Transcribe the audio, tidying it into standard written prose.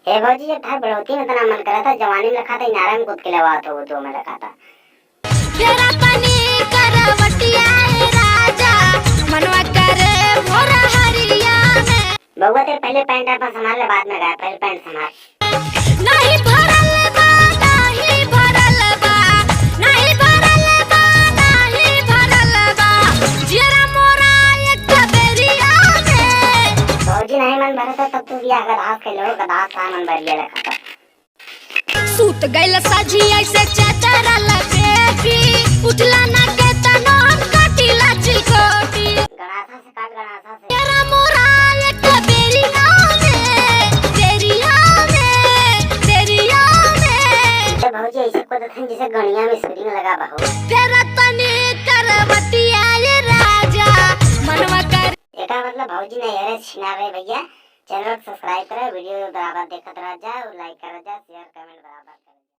ए भौजी जब था बढ़ोती में तना मन करा था जवानी में रखा था नारा में कूद के लवा तो वो जो मैं रखा था तेरा पनी करवटिया राजा मनवा करे भोरा हरिया में। बउआ तेरे पहले पैंट अपन संभाल ले बाद में गाय पहले पैंट संभाल। नहीं भरल बा नहीं भरल बा नहीं भरल बा नहीं भरल बा जरा मोरा एक बेरिया में। भौजी नहीं मन भरा था तब तू बियाह का दास के लो का दास का मन भर ले रखा था। सूत गइल साझी ऐसे चेतरा लपेटी उठला ना के तनो काटिला चिकोटी गणासा से काट गणासा से तेरा मोरा एक बेरिया में भौजी ऐसे को दखन जैसे गणिया में शूटिंग लगा बहु तेरा तनी करवटिया राजा मनवा कर एका मतलब भौजी ने यार छिनावे भैया चैनल सब्सक्राइब करे वीडियो बराबर देखत रह जा और लाइक कर जा शेयर कमेंट बराबर।